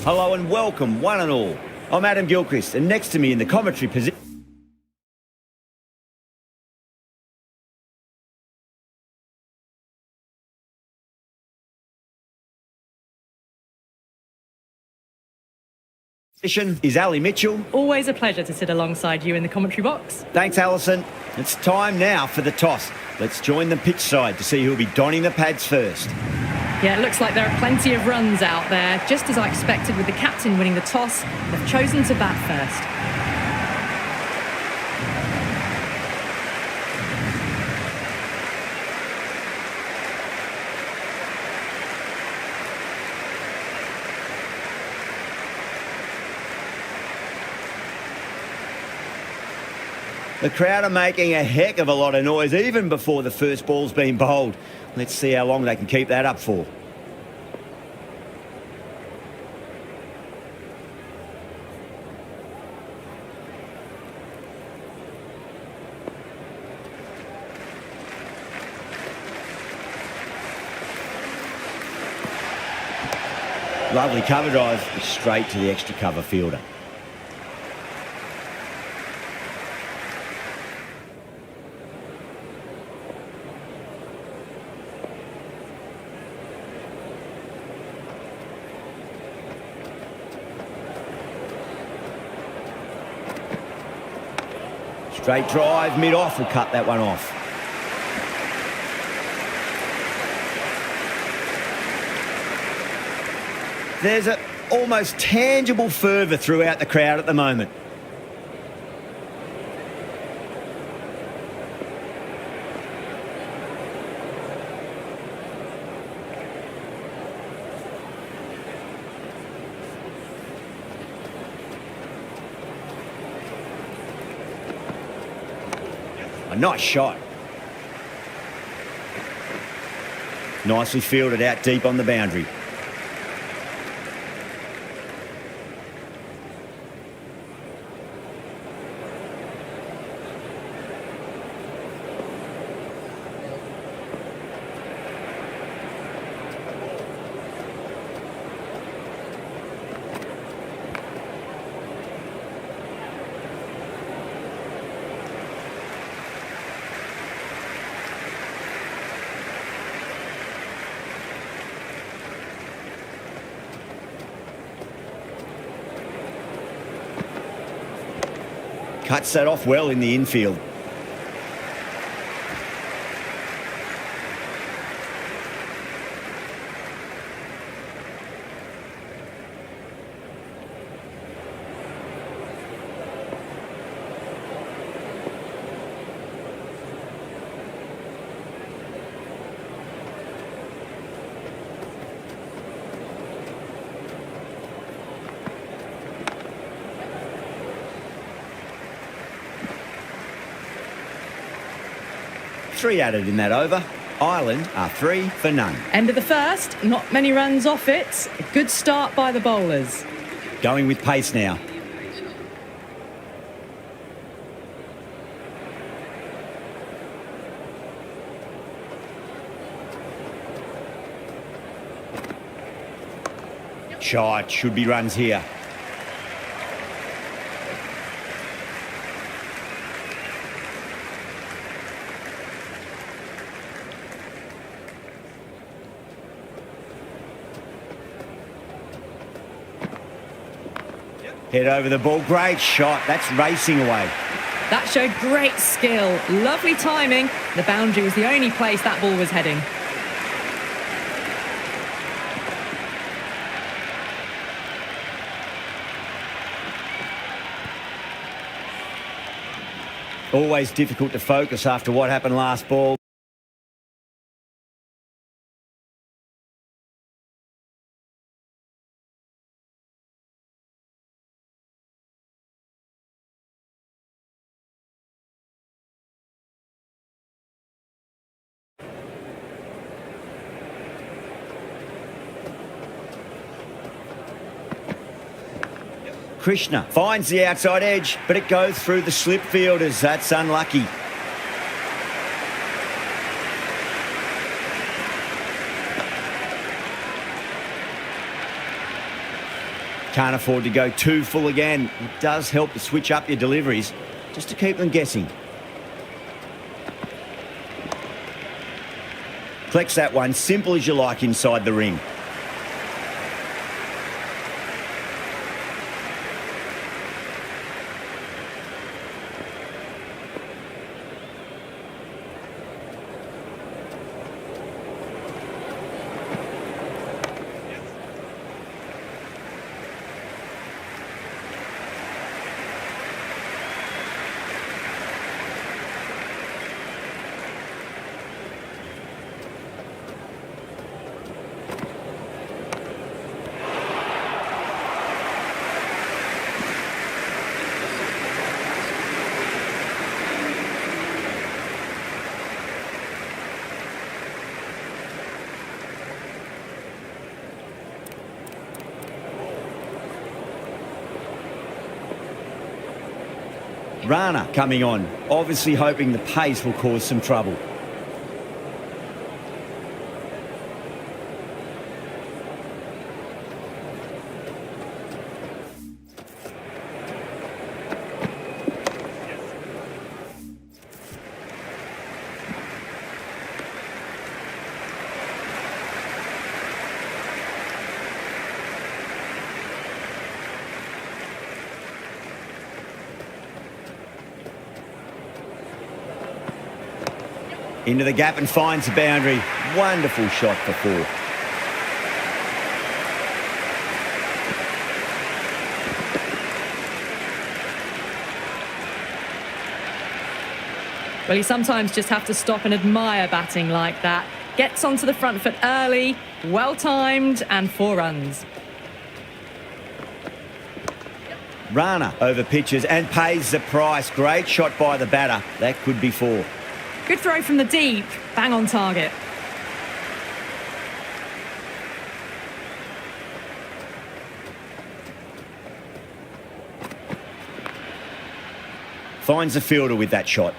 Hello and welcome, one and all. I'm Adam Gilchrist, and next to me in the commentary position is Ali Mitchell. Always a pleasure to sit alongside you in the commentary box. Thanks, Alison. It's time now for the toss. Let's join the pitch side to see who'll be donning the pads first. Yeah, it looks like there are plenty of runs out there. Just as I expected with the captain winning the toss, they've chosen to bat first. The crowd are making a heck of a lot of noise even before the first ball's been bowled. Let's see how long they can keep that up for. Lovely cover drive straight to the extra cover fielder. Straight drive, mid-off, will cut that one off. There's an almost tangible fervour throughout the crowd at the moment. A nice shot. Nicely fielded out deep on the boundary. Cuts that off well in the infield. Three added in that over. Ireland are 3 for none. End of the first, not many runs off it. A good start by the bowlers. Going with pace now. Shot, should be runs here. Head over the ball, great shot, that's racing away. That showed great skill, lovely timing. The boundary was the only place that ball was heading. Always difficult to focus after what happened last ball. Krishna finds the outside edge, but it goes through the slip fielders. That's unlucky. Can't afford to go too full again. It does help to switch up your deliveries, just to keep them guessing. Collects that one, simple as you like inside the ring. Rana coming on, obviously hoping the pace will cause some trouble. Into the gap and finds the boundary. Wonderful shot for 4. Well, you sometimes just have to stop and admire batting like that. Gets onto the front foot early, well-timed, and 4 runs. Rana over pitches and pays the price. Great shot by the batter. That could be 4. Good throw from the deep, bang on target. Finds the fielder with that shot.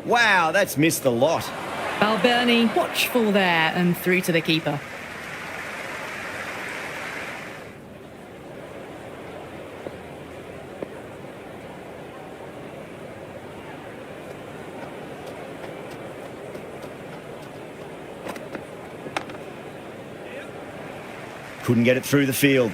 Wow, that's missed the lot. Balbirnie watchful there and through to the keeper. Couldn't get it through the field.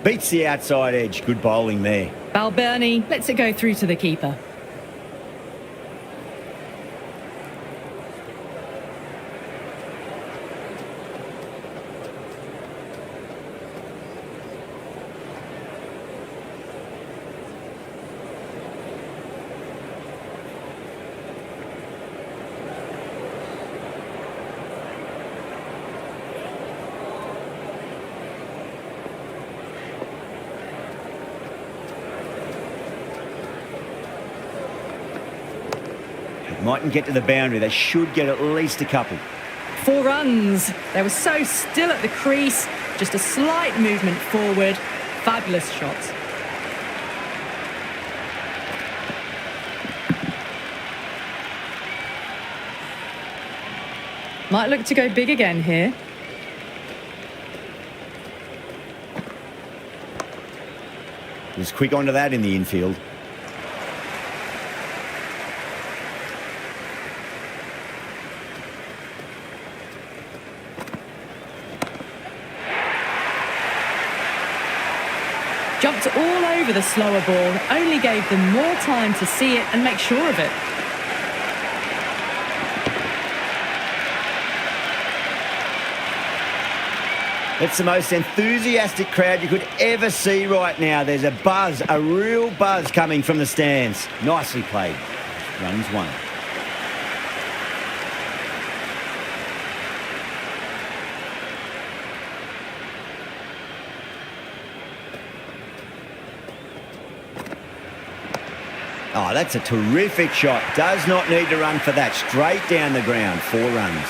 Beats the outside edge. Good bowling there. Balbirnie lets it go through to the keeper. Mightn't get to the boundary. They should get at least a couple. 4 runs. They were so still at the crease. Just a slight movement forward. Fabulous shots. Might look to go big again here. Was quick onto that in the infield. Jumped all over the slower ball, only gave them more time to see it and make sure of it. It's the most enthusiastic crowd you could ever see right now. There's a buzz, a real buzz coming from the stands. Nicely played. Runs 1. Oh, that's a terrific shot. Does not need to run for that. Straight down the ground. 4 runs.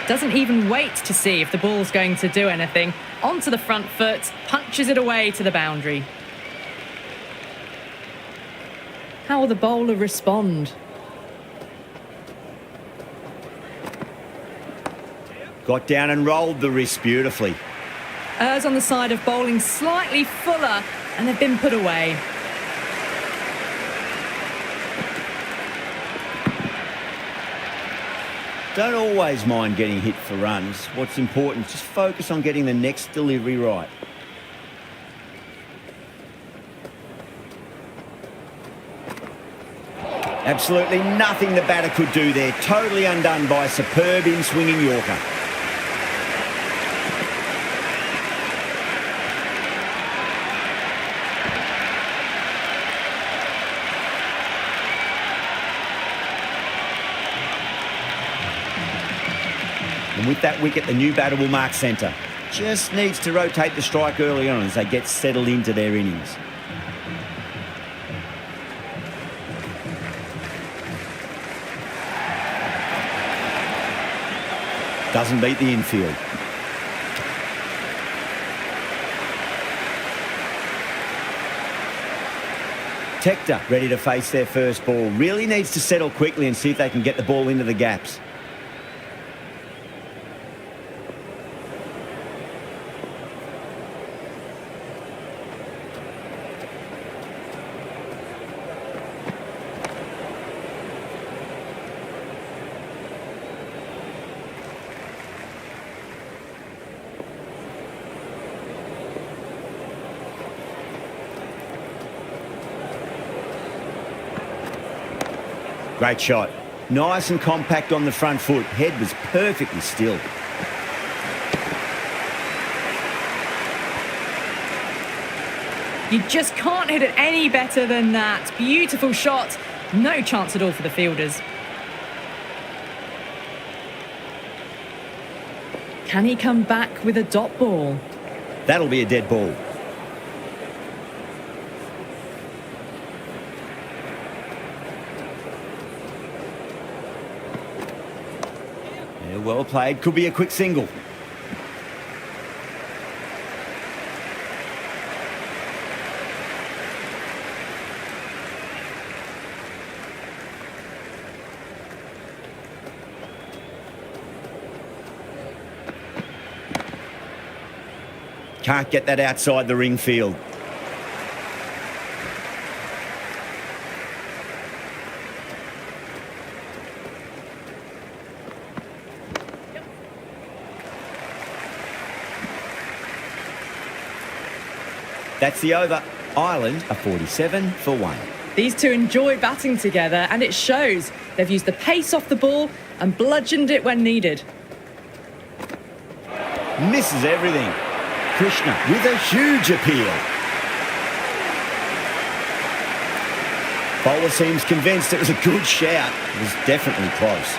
Doesn't even wait to see if the ball's going to do anything. Onto the front foot, punches it away to the boundary. How will the bowler respond? Got down and rolled the wrist beautifully. Errs on the side of bowling slightly fuller, and they've been put away. Don't always mind getting hit for runs. What's important is just focus on getting the next delivery right. Absolutely nothing the batter could do there. Totally undone by a superb in-swinging Yorker. And with that wicket, the new batter will mark centre. Just needs to rotate the strike early on as they get settled into their innings. Doesn't beat the infield. Tector ready to face their first ball. Really needs to settle quickly and see if they can get the ball into the gaps. Great shot. Nice and compact on the front foot. Head was perfectly still. You just can't hit it any better than that. Beautiful shot. No chance at all for the fielders. Can he come back with a dot ball? That'll be a dead ball. Well played. Could be a quick single. Can't get that outside the ring field. That's the over. Ireland are 47 for 1. These two enjoy batting together, and it shows. They've used the pace off the ball and bludgeoned it when needed. Misses everything. Krishna with a huge appeal. Bowler seems convinced it was a good shout. It was definitely close.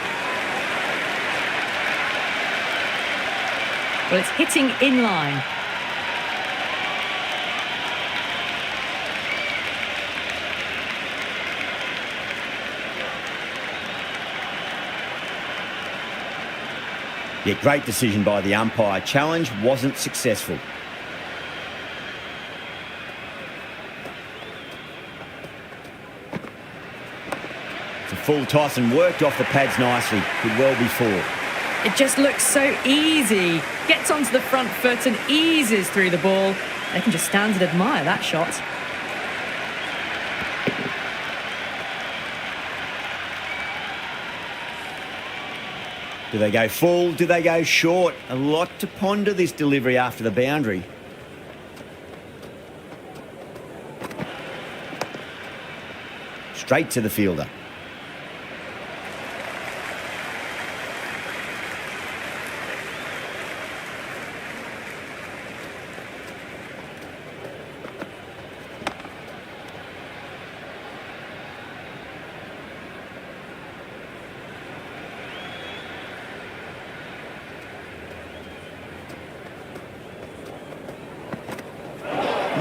Well, it's hitting in line. Yeah, great decision by the umpire. Challenge wasn't successful. It's a full toss and worked off the pads nicely. Could well be 4. It just looks so easy. Gets onto the front foot and eases through the ball. They can just stand and admire that shot. Do they go full? Do they go short? A lot to ponder this delivery after the boundary. Straight to the fielder.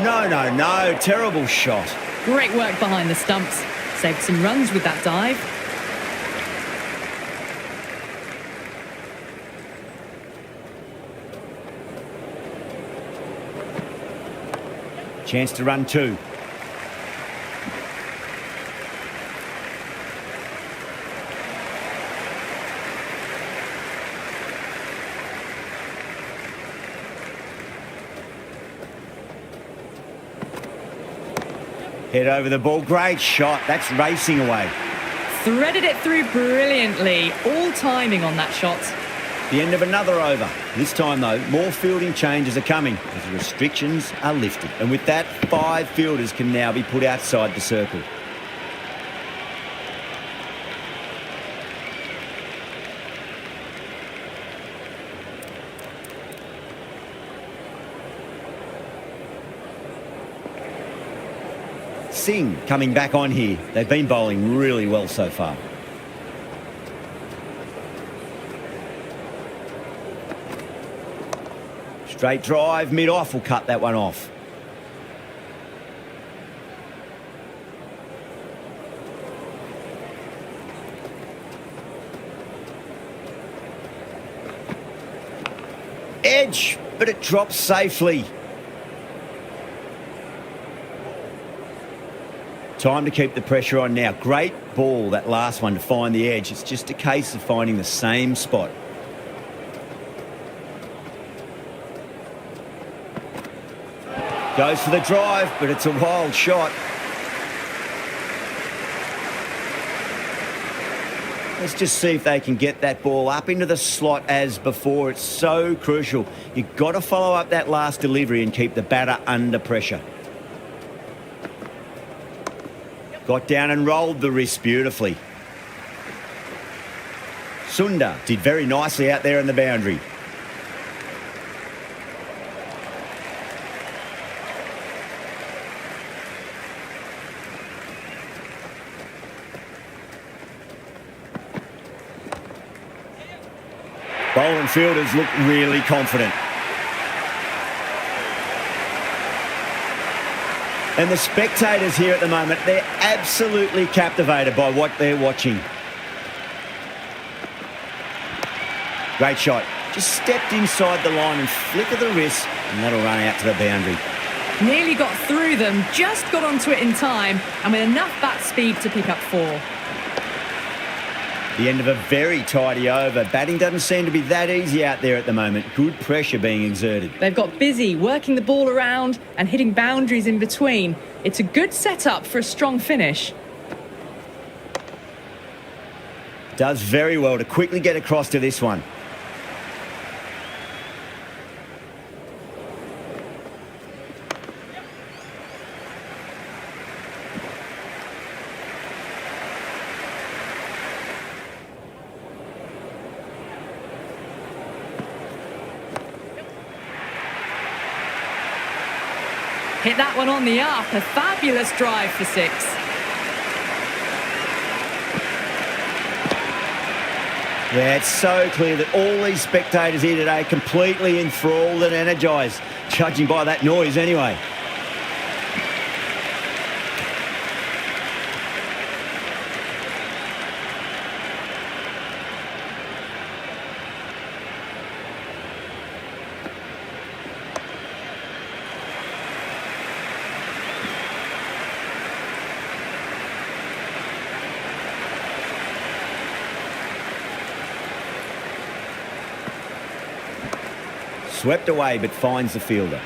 No. Terrible shot. Great work behind the stumps. Saved some runs with that dive. Chance to run two. Head over the ball. Great shot. That's racing away. Threaded it through brilliantly. All timing on that shot. The end of another over. This time, though, more fielding changes are coming as the restrictions are lifted. And with that, 5 fielders can now be put outside the circle. Singh coming back on here. They've been bowling really well so far. Straight drive, mid-off will cut that one off. Edge, but it drops safely. Time to keep the pressure on now. Great ball, that last one, to find the edge. It's just a case of finding the same spot. Goes for the drive, but it's a wild shot. Let's just see if they can get that ball up into the slot as before. It's so crucial. You've got to follow up that last delivery and keep the batter under pressure. Got down and rolled the wrist beautifully. Sundar did very nicely out there in the boundary. Bowling fielders look really confident. And the spectators here at the moment, they're absolutely captivated by what they're watching. Great shot. Just stepped inside the line and flick of the wrist, and that'll run out to the boundary. Nearly got through them, just got onto it in time, and with enough bat speed to pick up 4. The end of a very tidy over. Batting doesn't seem to be that easy out there at the moment. Good pressure being exerted. They've got busy working the ball around and hitting boundaries in between. It's a good setup for a strong finish. Does very well to quickly get across to this one. Hit that one on the up. A fabulous drive for 6. Yeah, it's so clear that all these spectators here today completely enthralled and energised, judging by that noise anyway. Swept away, but finds the fielder.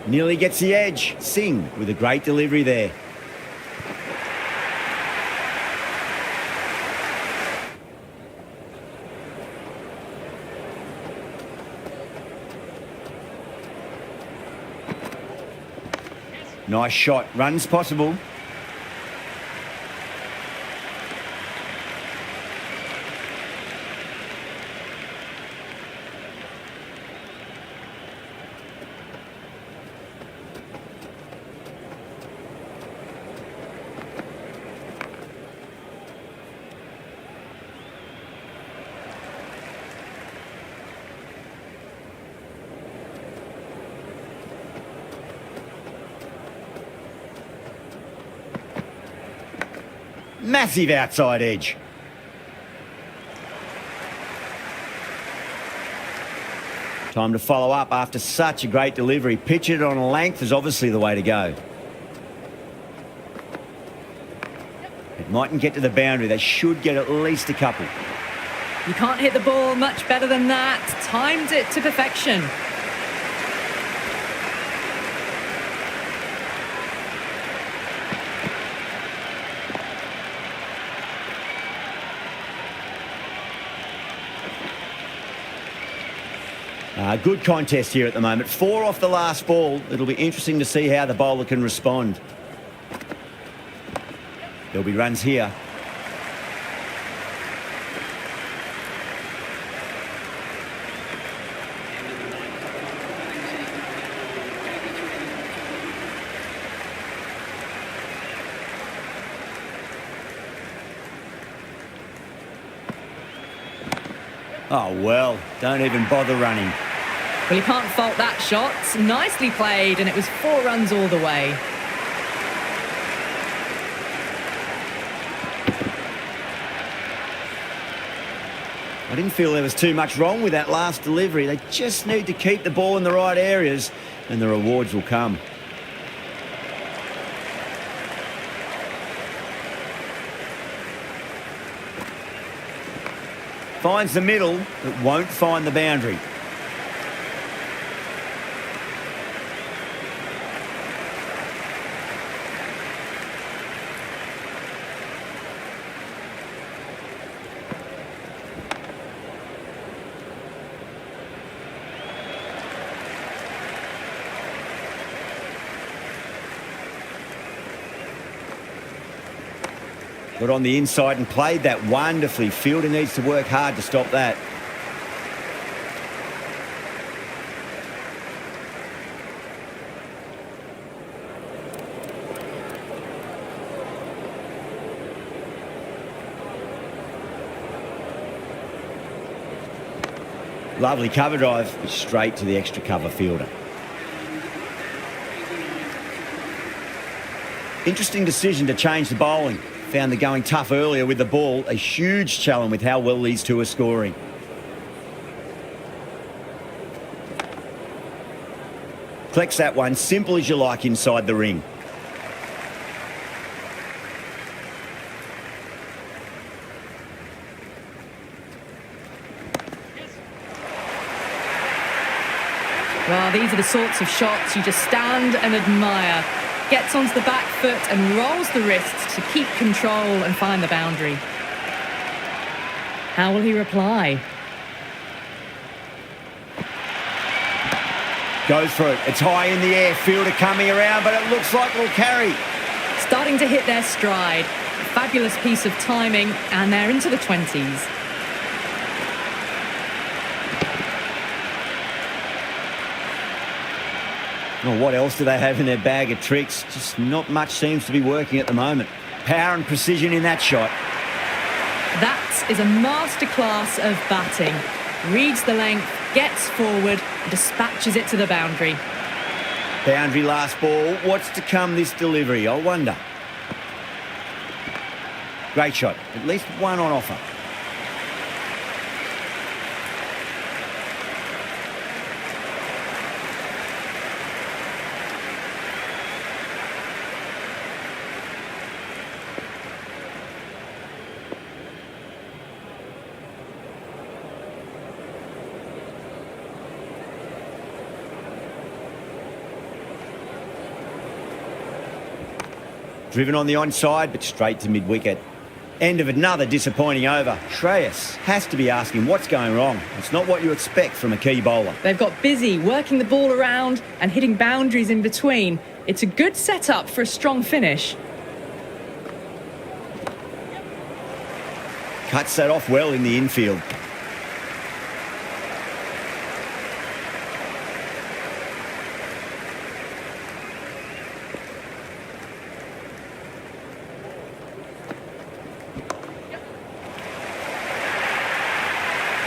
Nearly gets the edge. Singh with a great delivery there. Nice shot. Runs possible. Massive outside edge. Time to follow up after such a great delivery. Pitch it on a length is obviously the way to go. It mightn't get to the boundary. They should get at least a couple. You can't hit the ball much better than that. Timed it to perfection. Good contest here at the moment. 4 off the last ball. It'll be interesting to see how the bowler can respond. There'll be runs here. Oh, well, don't even bother running. Well, you can't fault that shot. Nicely played, and it was 4 runs all the way. I didn't feel there was too much wrong with that last delivery. They just need to keep the ball in the right areas, and the rewards will come. Finds the middle, but won't find the boundary. Got on the inside and played that wonderfully. Fielder needs to work hard to stop that. Lovely cover drive, but straight to the extra cover fielder. Interesting decision to change the bowling. Found the going tough earlier with the ball. A huge challenge with how well these two are scoring. Collects that one, simple as you like, inside the ring. Well, these are the sorts of shots you just stand and admire. Gets onto the back foot and rolls the wrists to keep control and find the boundary. How will he reply? Goes for it. It's high in the air. Fielder coming around, but it looks like it'll carry. Starting to hit their stride. A fabulous piece of timing, and they're into the 20s. Well, what else do they have in their bag of tricks? Just not much seems to be working at the moment. Power and precision in that shot. That is a masterclass of batting. Reads the length, gets forward, and dispatches it to the boundary. Boundary last ball. What's to come this delivery? I wonder. Great shot. At least one on offer. Driven on the onside, but straight to mid-wicket. End of another disappointing over. Shreyas has to be asking what's going wrong. It's not what you expect from a key bowler. They've got busy working the ball around and hitting boundaries in between. It's a good setup for a strong finish. Cuts that off well in the infield.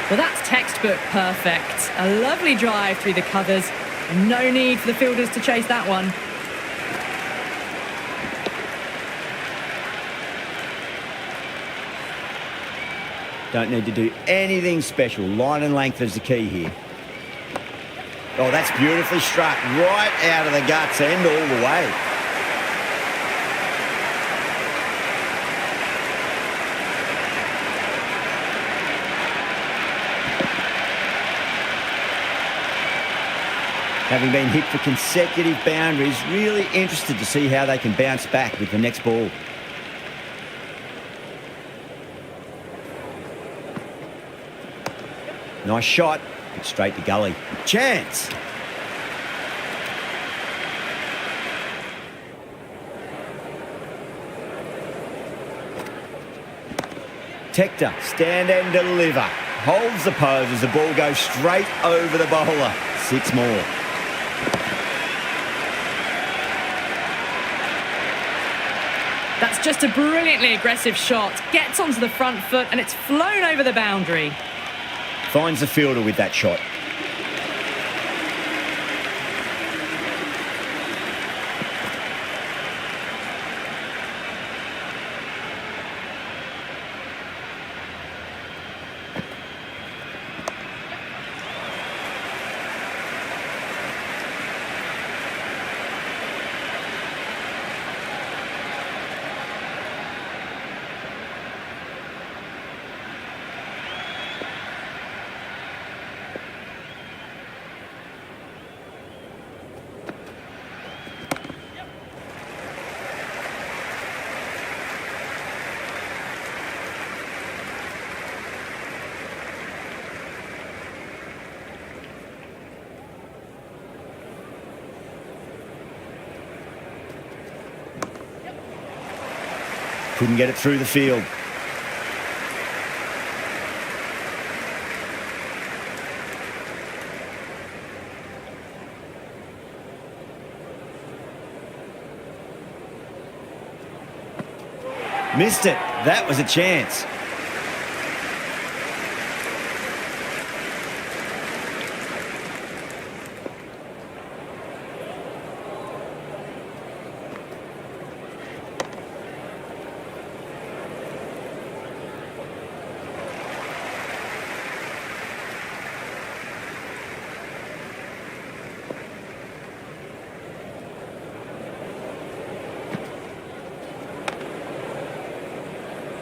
Well, that's textbook perfect. A lovely drive through the covers. No need for the fielders to chase that one. Don't need to do anything special. Line and length is the key here. Oh, that's beautifully struck. Right out of the guts and all the way. Having been hit for consecutive boundaries, really interested to see how they can bounce back with the next ball. Nice shot, but straight to gully. Chance! Tector, stand and deliver. Holds the pose as the ball goes straight over the bowler. 6 more. That's just a brilliantly aggressive shot. Gets onto the front foot and it's flown over the boundary. Finds the fielder with that shot. Couldn't get it through the field. Missed it. That was a chance.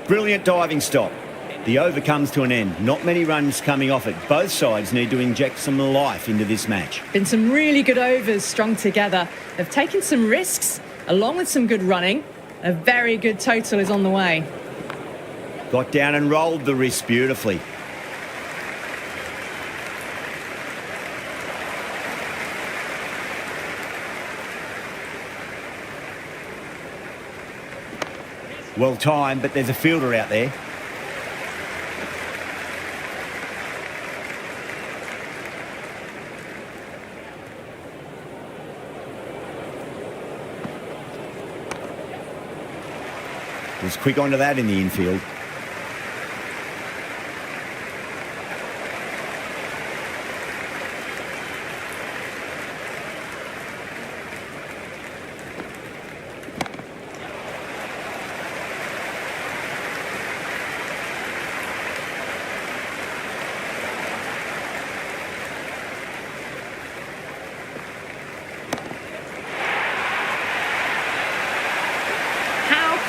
Brilliant diving stop. The over comes to an end. Not many runs coming off it. Both sides need to inject some life into this match. Been some really good overs strung together. They've taken some risks, along with some good running. A very good total is on the way. Got down and rolled the wrist beautifully. Well timed, but there's a fielder out there. Was quick onto that in the infield.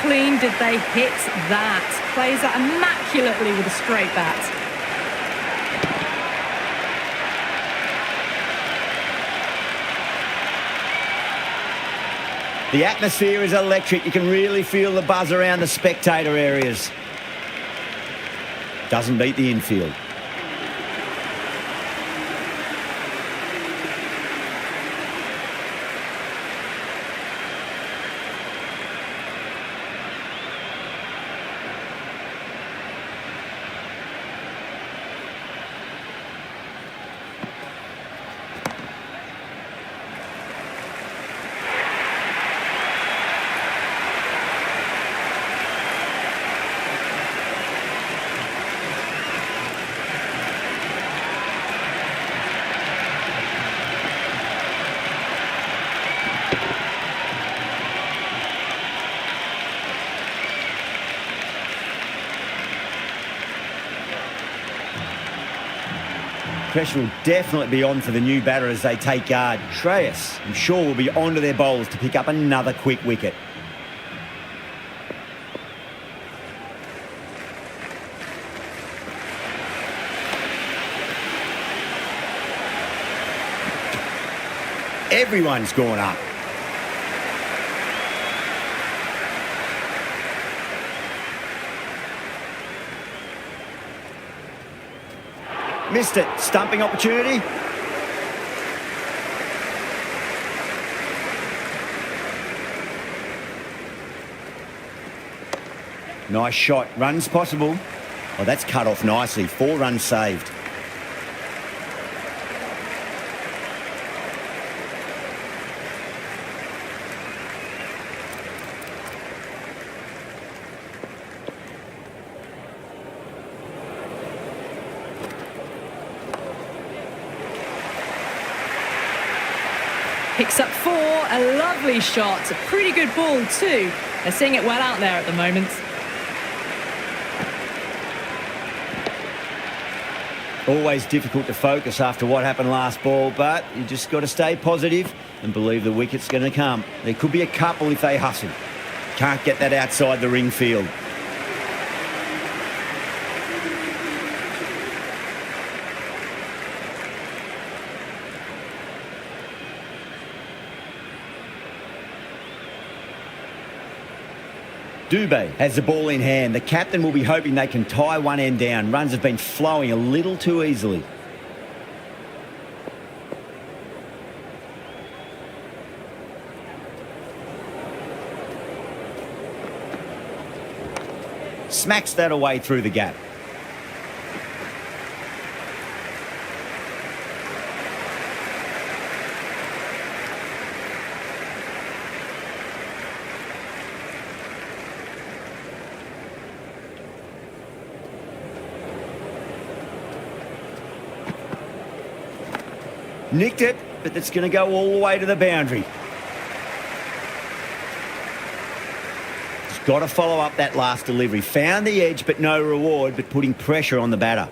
Clean did they hit that. Plays that immaculately with a straight bat. The atmosphere is electric. You can really feel the buzz around the spectator areas. Doesn't beat the infield. Pressure will definitely be on for the new batter as they take guard. Shreyas, I'm sure, will be onto their bowls to pick up another quick wicket. Everyone's gone up. Missed it. Stumping opportunity. Nice shot. Runs possible. Oh, that's cut off nicely. 4 runs saved. Picks up 4, a lovely shot, a pretty good ball too. They're seeing it well out there at the moment. Always difficult to focus after what happened last ball, but you just got to stay positive and believe the wicket's going to come. There could be a couple if they hustle. Can't get that outside the ring field. Dubé has the ball in hand. The captain will be hoping they can tie one end down. Runs have been flowing a little too easily. Smacks that away through the gap. Nicked it, but that's going to go all the way to the boundary. He's got to follow up that last delivery. Found the edge, but no reward, but putting pressure on the batter.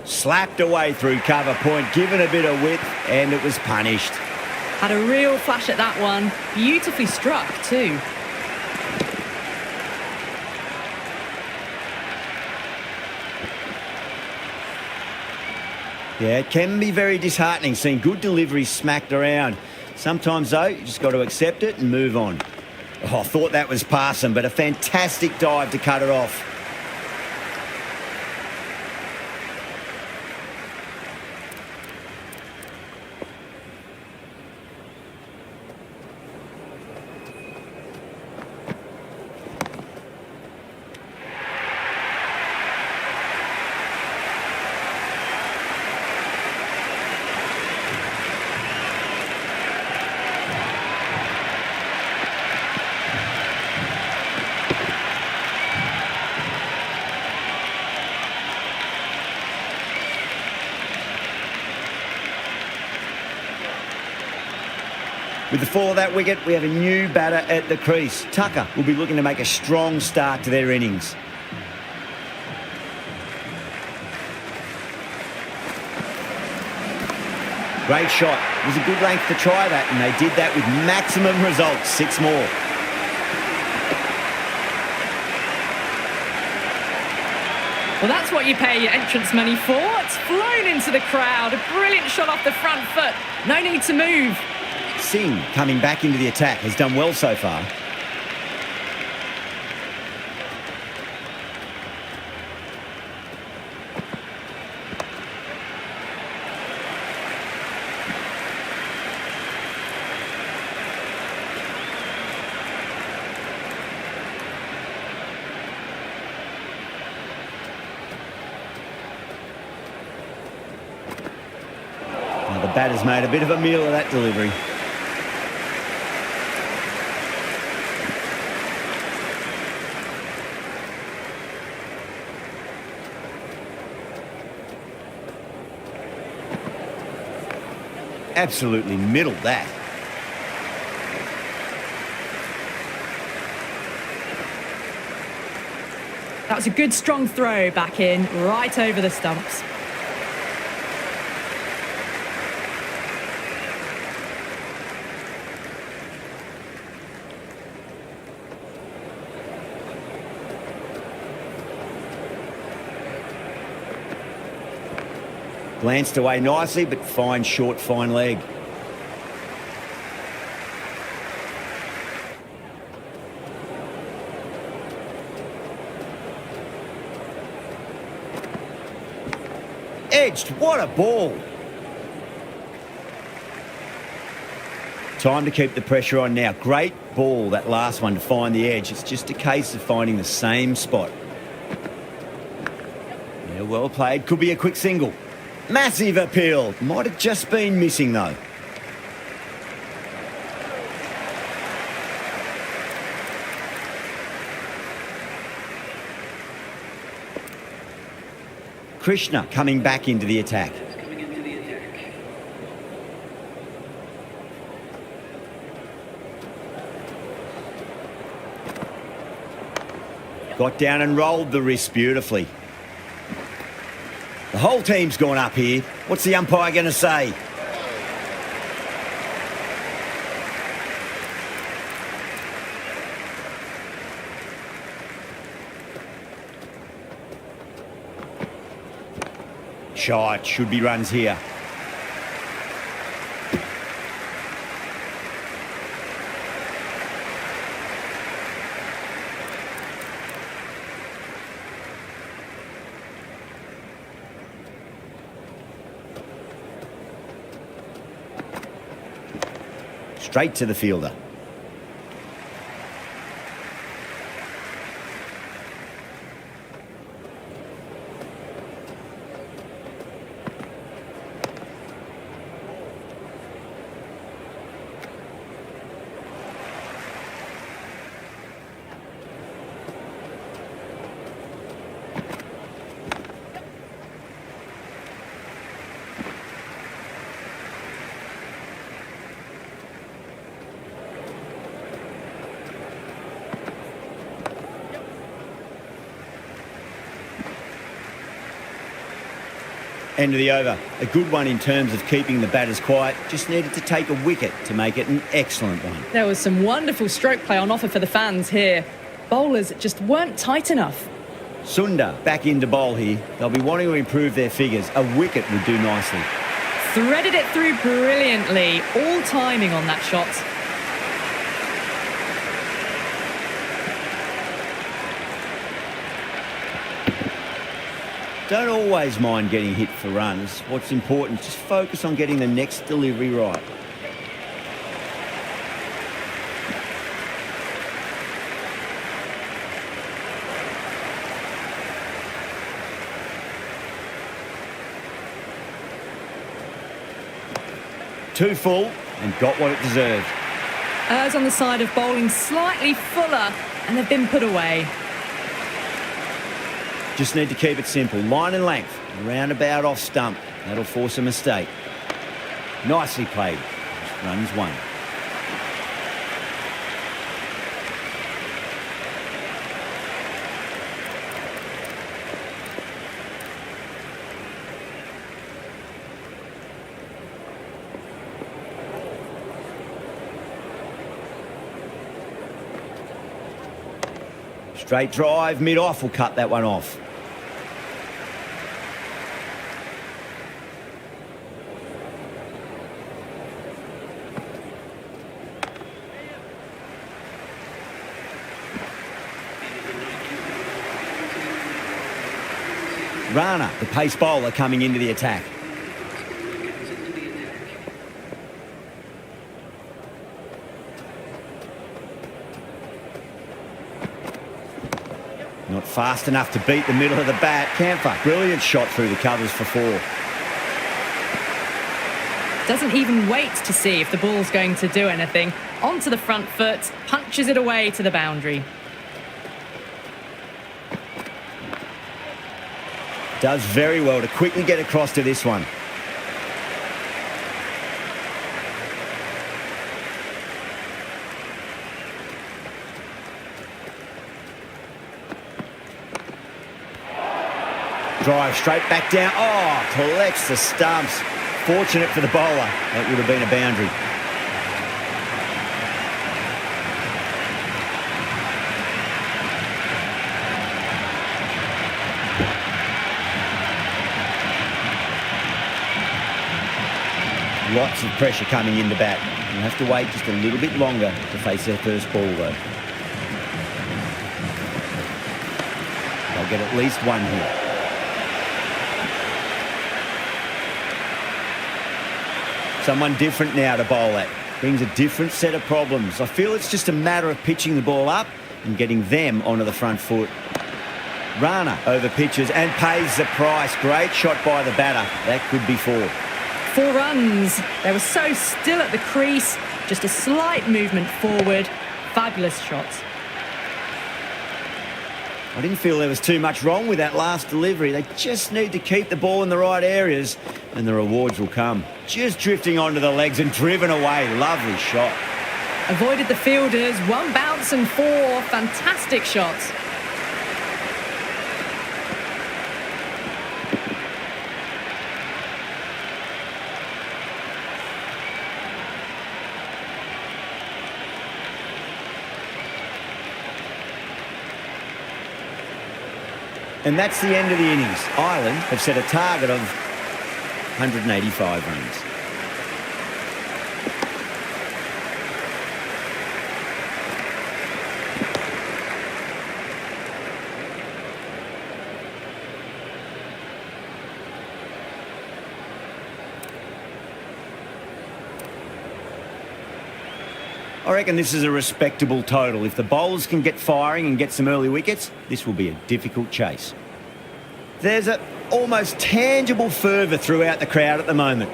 Slapped away through cover point, given a bit of width, and it was punished. Had a real flash at that one. Beautifully struck too. Yeah, it can be very disheartening seeing good deliveries smacked around. Sometimes, though, you just got to accept it and move on. Oh, I thought that was passing, but a fantastic dive to cut it off. With the fall of that wicket, we have a new batter at the crease. Tucker will be looking to make a strong start to their innings. Great shot. It was a good length to try that, and they did that with maximum results. 6 more. Well, that's what you pay your entrance money for. It's flown into the crowd. A brilliant shot off the front foot. No need to move. Singh, coming back into the attack, has done well so far. batter's made a bit of a meal of that delivery. Absolutely middled that. That was a good strong throw back in, right over the stumps. Glanced away nicely, but fine short, fine leg. Edged, what a ball. Time to keep the pressure on now. Great ball, that last one, to find the edge. It's just a case of finding the same spot. Yeah, well played. Could be a quick single. Massive appeal. Might have just been missing, though. Krishna coming back into the attack. Got down and rolled the wrist beautifully. The whole team's gone up here. What's the umpire going to say? Shot, should be runs here. Straight to the fielder. End of the over. A good one in terms of keeping the batters quiet. Just needed to take a wicket to make it an excellent one. There was some wonderful stroke play on offer for the fans here. Bowlers just weren't tight enough. Sundar back into bowl here. They'll be wanting to improve their figures. A wicket would do nicely. Threaded it through brilliantly. All timing on that shot. Don't always mind getting hit for runs. What's important, just focus on getting the next delivery right. Too full and got what it deserved. Errs on the side of bowling slightly fuller, and they've been put away. Just need to keep it simple. Line and length. Roundabout off stump. That'll force a mistake. Nicely played. Runs one. Straight drive, mid-off will cut that one off. Rana, the pace bowler, coming into the attack. Not fast enough to beat the middle of the bat. Camphor, brilliant shot through the covers for four. Doesn't even wait to see if the ball's going to do anything. Onto the front foot, punches it away to the boundary. Does very well to quickly get across to this one. Drive straight back down. Oh, collects the stumps. Fortunate for the bowler. That would have been a boundary. Lots of pressure coming in the bat. You'll have to wait just a little bit longer to face their first ball, though. They'll get at least one here. Someone different now to bowl at. Brings a different set of problems. I feel it's just a matter of pitching the ball up and getting them onto the front foot. Rana over pitches and pays the price. Great shot by the batter. That could be 4. 4 runs. They were so still at the crease. Just a slight movement forward. Fabulous shots. I didn't feel there was too much wrong with that last delivery. They just need to keep the ball in the right areas and the rewards will come. Just drifting onto the legs and driven away. Lovely shot. Avoided the fielders. 1 bounce and 4. Fantastic shots. And that's the end of the innings. Ireland have set a target of 185 runs. I reckon this is a respectable total. If the bowlers can get firing and get some early wickets, this will be a difficult chase. There's an almost tangible fervour throughout the crowd at the moment.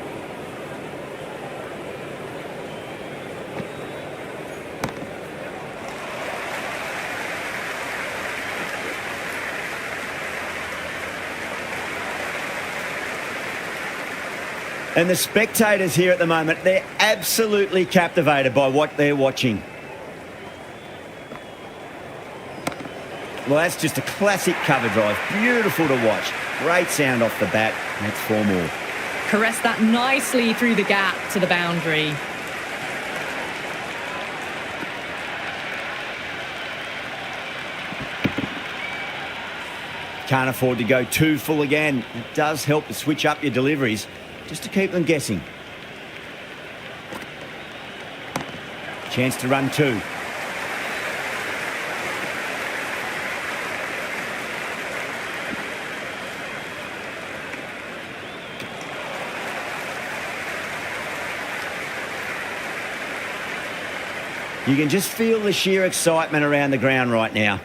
And the spectators here at the moment, they're absolutely captivated by what they're watching. Well, that's just a classic cover drive. Beautiful to watch. Great sound off the bat. That's 4 more. Caressed that nicely through the gap to the boundary. Can't afford to go too full again. It does help to switch up your deliveries, just to keep them guessing. Chance to run 2. You can just feel the sheer excitement around the ground right now.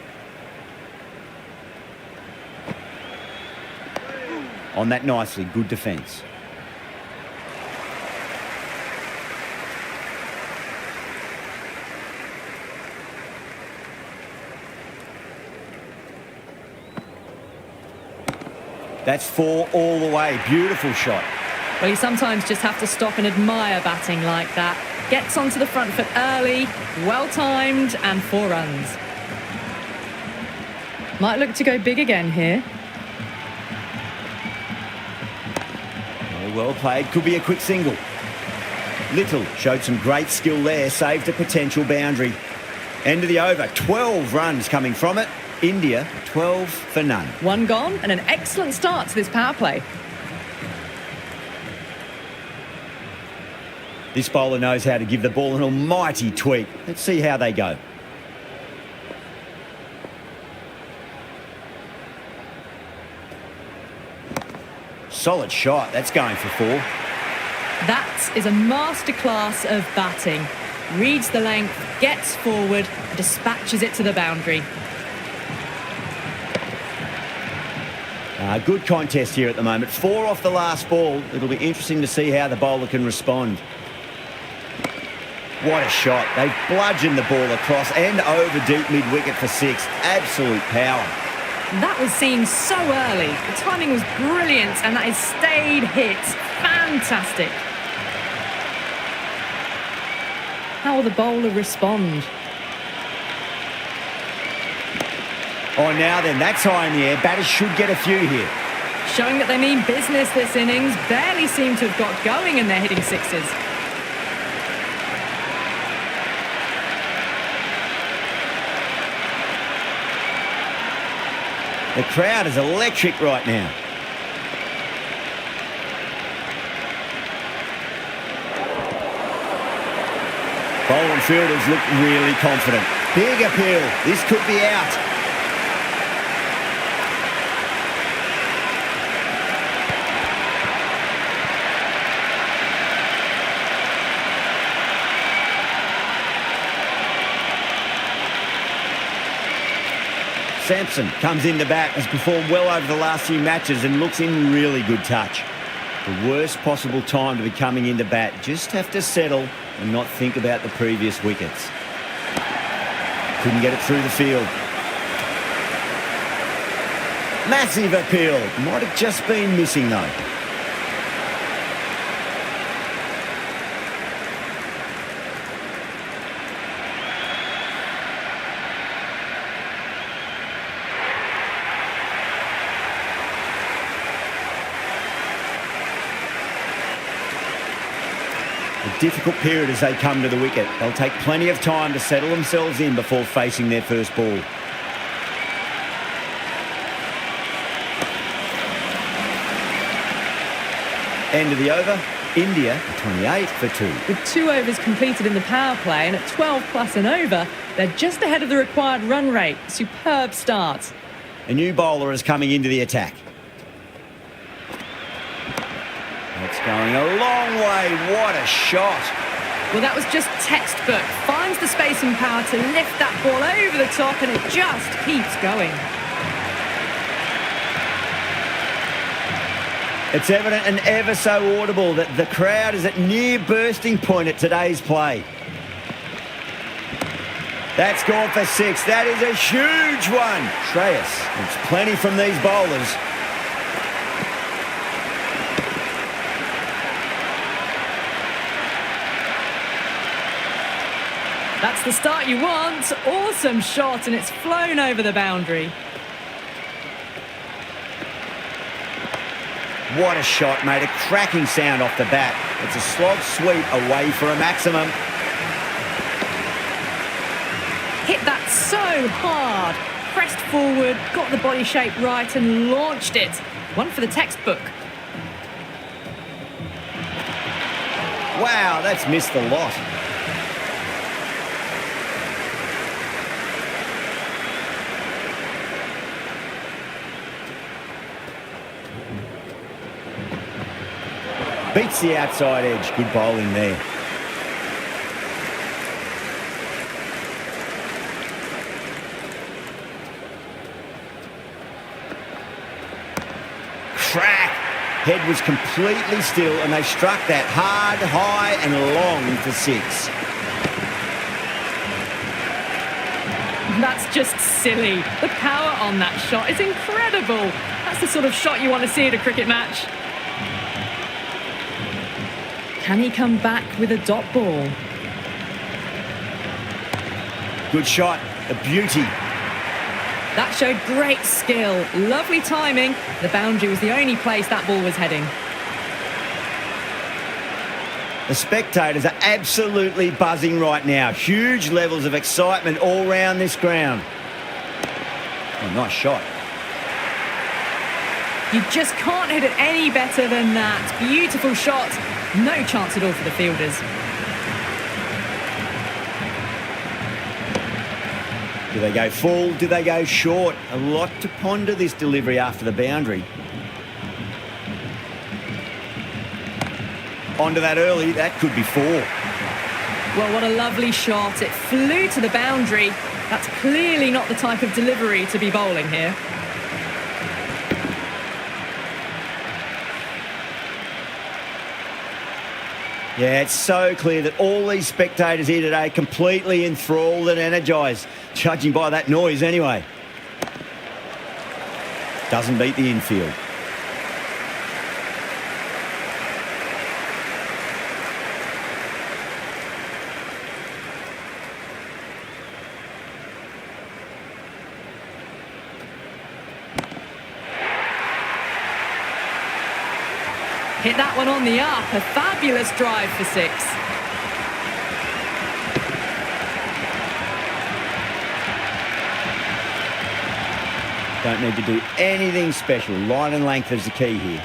On that nicely, good defence. That's 4 all the way. Beautiful shot. Well, you sometimes just have to stop and admire batting like that. Gets onto the front foot early, well-timed, and 4 runs. Might look to go big again here. Oh, well played. Could be a quick single. Little showed some great skill there. Saved a potential boundary. End of the over. 12 runs coming from it. India, 12 for none. 1 gone and an excellent start to this power play. This bowler knows how to give the ball an almighty tweak. Let's see how they go. Solid shot. That's going for 4. That is a masterclass of batting. Reads the length, gets forward, and dispatches it to the boundary. Good contest here at the moment. 4 off the last ball. It'll be interesting to see how the bowler can respond. What a shot. They've bludgeoned the ball across and over deep mid-wicket for 6. Absolute power. That was seen so early. The timing was brilliant, and that is stayed hit. Fantastic. How will the bowler respond? Oh, now then, that's high in the air. Batters should get a few here. Showing that they mean business this innings. Barely seem to have got going, and they're hitting sixes. The crowd is electric right now. Bowling fielders look really confident. Big appeal. This could be out. Sampson comes in to bat, has performed well over the last few matches and looks in really good touch. The worst possible time to be coming into bat. Just have to settle and not think about the previous wickets. Couldn't get it through the field. Massive appeal. Might have just been missing though. A difficult period as they come to the wicket. They'll take plenty of time to settle themselves in before facing their first ball. End of the over. India 28 for 2. With 2 overs completed in the power play and at 12 plus and over, they're just ahead of the required run rate. Superb start. A new bowler is coming into the attack. That's going a long way. What a shot. Well, that was just textbook. Finds the space and power to lift that ball over the top, and it just keeps going. It's evident and ever so audible that the crowd is at near bursting point at today's play. That's gone for 6. That is a huge one. Shreyas, it's plenty from these bowlers. That's the start you want. Awesome shot, and it's flown over the boundary. What a shot, made a cracking sound off the bat. It's a slog sweep away for a maximum. Hit that so hard. Pressed forward, got the body shape right and launched it. One for the textbook. Wow, that's missed the lot. Beats the outside edge. Good bowling there. Crack! Head was completely still and they struck that hard, high and long for 6. That's just silly. The power on that shot is incredible. That's the sort of shot you want to see at a cricket match. Can he come back with a dot ball? Good shot. A beauty. That showed great skill. Lovely timing. The boundary was the only place that ball was heading. The spectators are absolutely buzzing right now. Huge levels of excitement all round this ground. Oh, nice shot. You just can't hit it any better than that. Beautiful shot. No chance at all for the fielders. Do they go full? Do they go short? A lot to ponder this delivery after the boundary. Onto that early, that could be 4. Well, what a lovely shot. It flew to the boundary. That's clearly not the type of delivery to be bowling here. Yeah, it's so clear that all these spectators here today completely enthralled and energised, judging by that noise anyway. Doesn't beat the infield. Hit that one on the up. A fabulous drive for six. Don't need to do anything special. Line and length is the key here.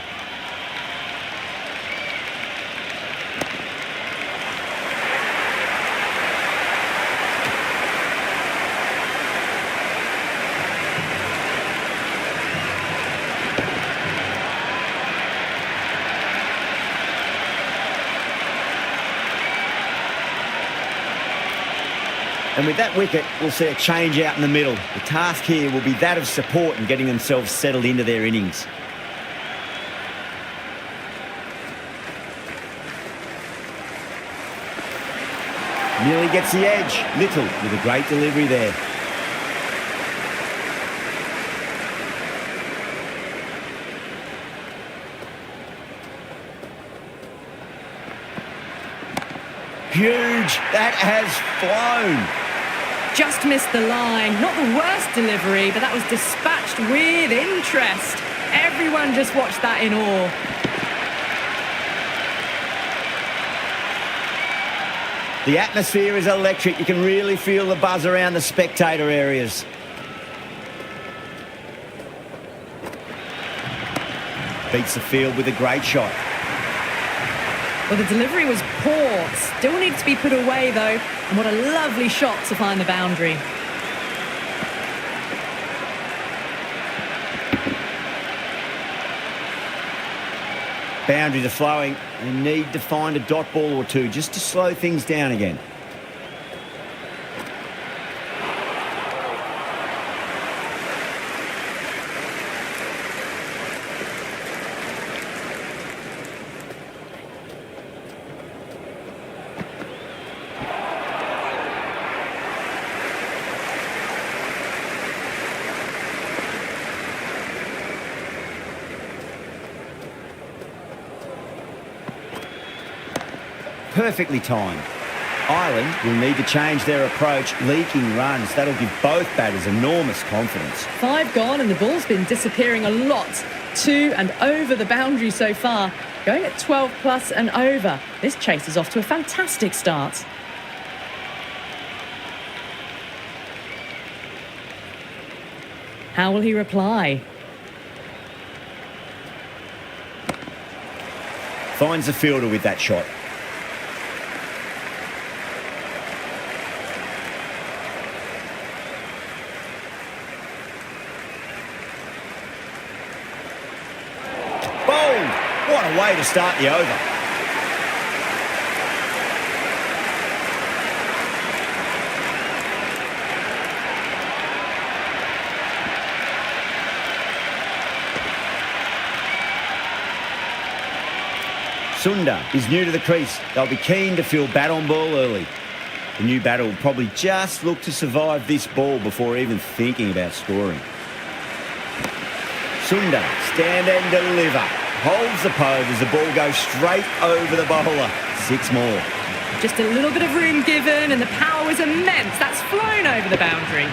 And with that wicket, we'll see a change out in the middle. The task here will be that of support and getting themselves settled into their innings. Nearly gets the edge. Little with a great delivery there. Huge. That has flown. Just missed the line. Not the worst delivery, but that was dispatched with interest. Everyone just watched that in awe. The atmosphere is electric. You can really feel the buzz around the spectator areas. Beats the field with a great shot. Well, the delivery was poor. Still needs to be put away, though. And what a lovely shot to find the boundary. Boundaries are flowing. They need to find a dot ball or two just to slow things down again. Perfectly timed. Ireland will need to change their approach, leaking runs. That'll give both batters enormous confidence. 5 gone and the ball's been disappearing a lot to and over the boundary so far. Going at 12 plus and over. This chase is off to a fantastic start. How will he reply? Finds the fielder with that shot. What a way to start the over. Sunda is new to the crease. They'll be keen to field bat on ball early. The new batter will probably just look to survive this ball before even thinking about scoring. Sunda, stand and deliver. Holds the pose as the ball goes straight over the bowler. 6 more. Just a little bit of room given and the power was immense. That's flown over the boundary.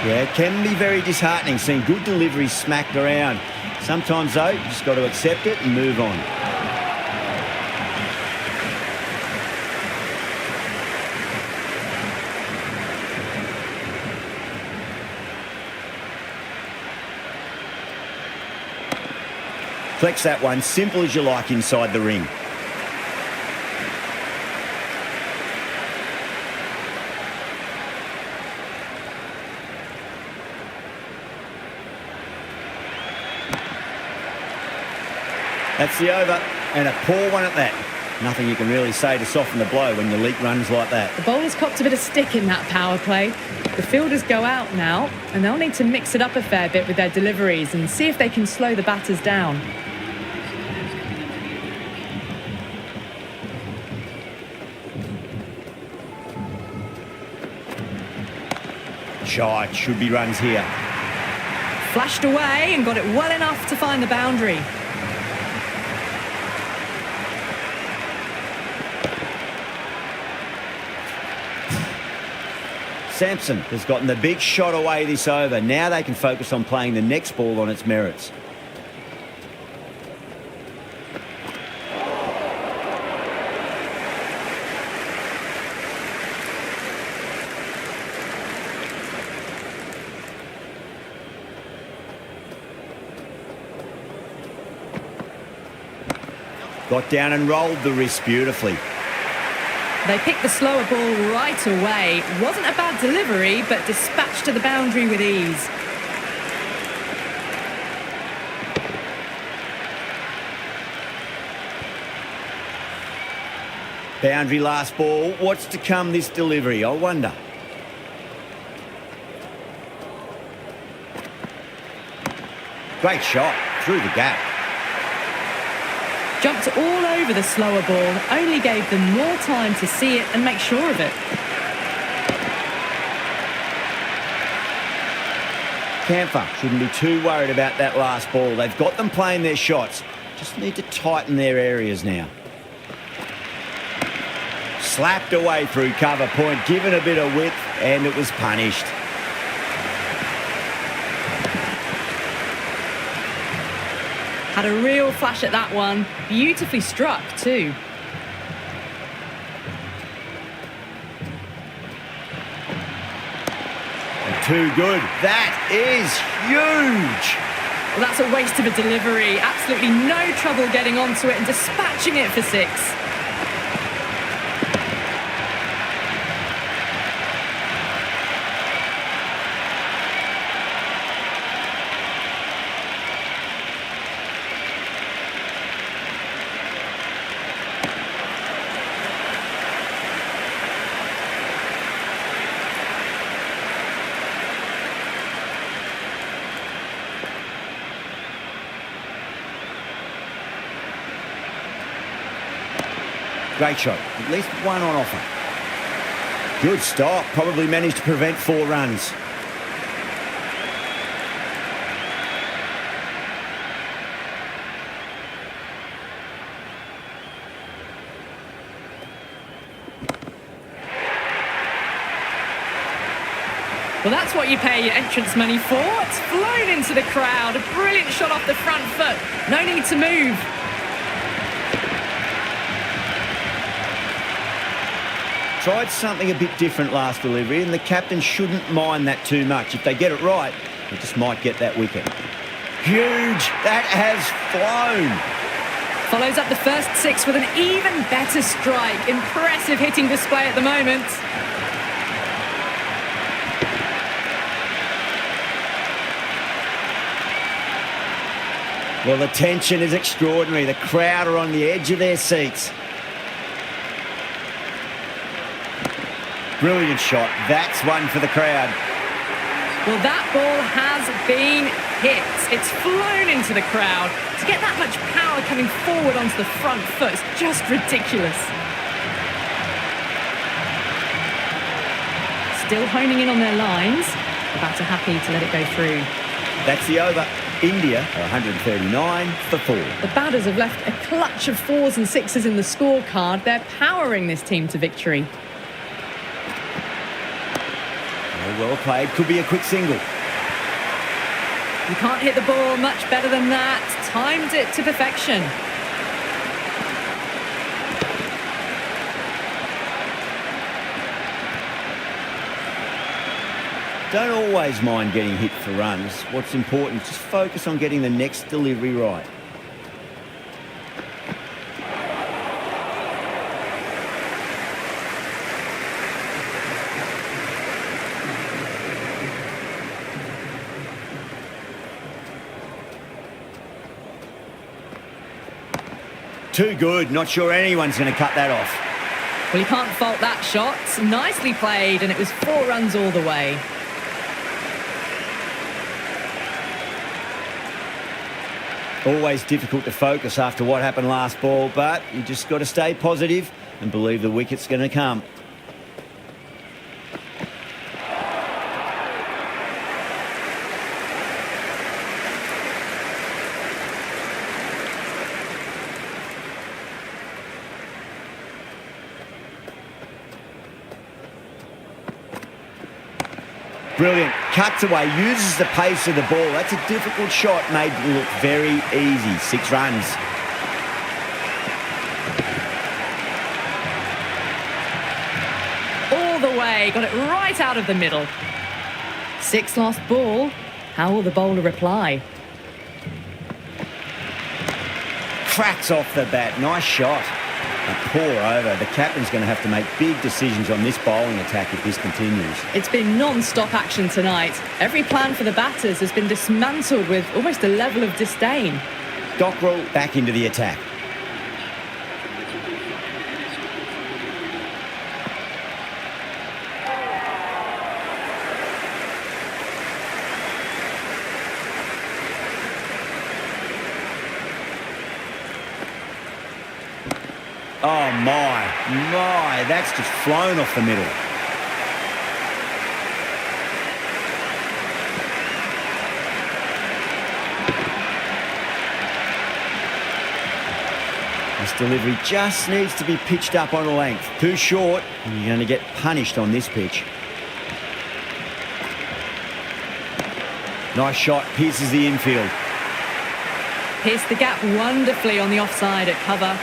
Yeah, it can be very disheartening seeing good deliveries smacked around. Sometimes, though, you just got to accept it and move on. Flex that one, simple as you like inside the ring. That's the over, and a poor one at that. Nothing you can really say to soften the blow when you leak runs like that. The bowler's copped a bit of stick in that power play. The fielders go out now, and they'll need to mix it up a fair bit with their deliveries and see if they can slow the batters down. shot. Should be runs here. Flashed away and got it well enough to find the boundary. Sampson has gotten the big shot away this over. Now they can focus on playing the next ball on its merits. Got down and rolled the wrist beautifully. They picked the slower ball right away. Wasn't a bad delivery, but dispatched to the boundary with ease. Boundary last ball. What's to come this delivery, I wonder. Great shot through the gap. Jumped all over the slower ball, only gave them more time to see it and make sure of it. Camphor shouldn't be too worried about that last ball. They've got them playing their shots. Just need to tighten their areas now. Slapped away through cover point, given a bit of width, and it was punished. Had a real flash at that one. Beautifully struck too. And too good. That is huge. Well, that's a waste of a delivery. Absolutely no trouble getting onto it and dispatching it for six. Great shot. At least one on offer. Good stop. Probably managed to prevent 4 runs. Well, that's what you pay your entrance money for. It's flown into the crowd. A brilliant shot off the front foot. No need to move. Tried something a bit different last delivery, and the captain shouldn't mind that too much. If they get it right, they just might get that wicket. Huge! That has flown! Follows up the first 6 with an even better strike. Impressive hitting display at the moment. Well, the tension is extraordinary. The crowd are on the edge of their seats. Brilliant shot. That's one for the crowd. Well, that ball has been hit. It's flown into the crowd. To get that much power coming forward onto the front foot is just ridiculous. Still honing in on their lines. About to happy to let it go through. That's the over. India are 139 for 4. The batters have left a clutch of 4s and 6s in the scorecard. They're powering this team to victory. Well played. Could be a quick single. You can't hit the ball much better than that. Timed it to perfection. Don't always mind getting hit for runs. What's important is just focus on getting the next delivery right. Too good. Not sure anyone's going to cut that off. Well, you can't fault that shot. Nicely played, and it was 4 runs all the way. Always difficult to focus after what happened last ball, but you just got to stay positive and believe the wicket's going to come. Brilliant. Cuts away, uses the pace of the ball. That's a difficult shot, made it look very easy. 6 runs. All the way, got it right out of the middle. 6 lost ball. How will the bowler reply? Cracks off the bat. Nice shot. A poor over. The captain's going to have to make big decisions on this bowling attack if this continues. It's been non-stop action tonight. Every plan for the batters has been dismantled with almost a level of disdain. Dockrell back into the attack. Oh, my, that's just flown off the middle. This delivery just needs to be pitched up on a length. Too short, and you're going to get punished on this pitch. Nice shot, pierces the infield. Pierced the gap wonderfully on the offside at cover.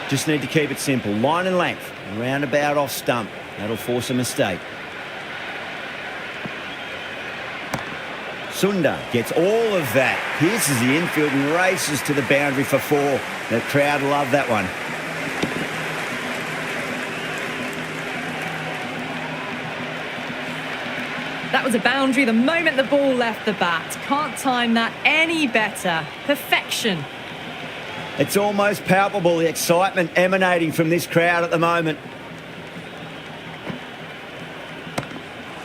Just need to keep it simple. Line and length. Roundabout off stump. That'll force a mistake. Sundar gets all of that. Pierces the infield and races to the boundary for 4. The crowd love that one. That was a boundary the moment the ball left the bat. Can't time that any better. Perfection. It's almost palpable, the excitement emanating from this crowd at the moment.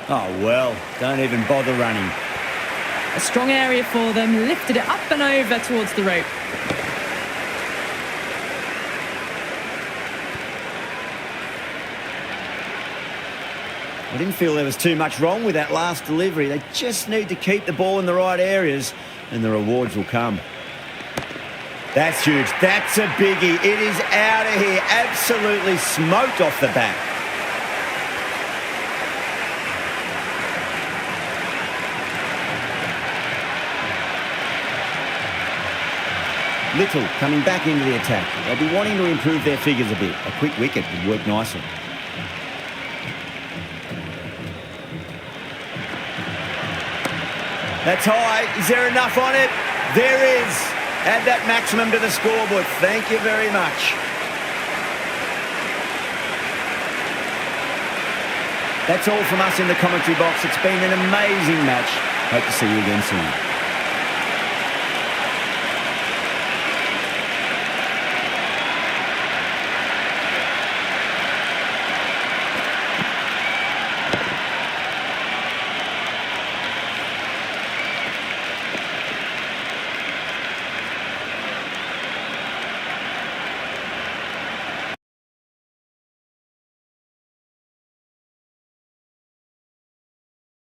Oh, well, don't even bother running. A strong area for them, lifted it up and over towards the rope. I didn't feel there was too much wrong with that last delivery. They just need to keep the ball in the right areas and the rewards will come. That's huge. That's a biggie. It is out of here. Absolutely smoked off the bat. Little coming back into the attack. They'll be wanting to improve their figures a bit. A quick wicket would work nicely. That's high. Is there enough on it? There is. Add that maximum to the scoreboard. Thank you very much. That's all from us in the commentary box. It's been an amazing match. Hope to see you again soon.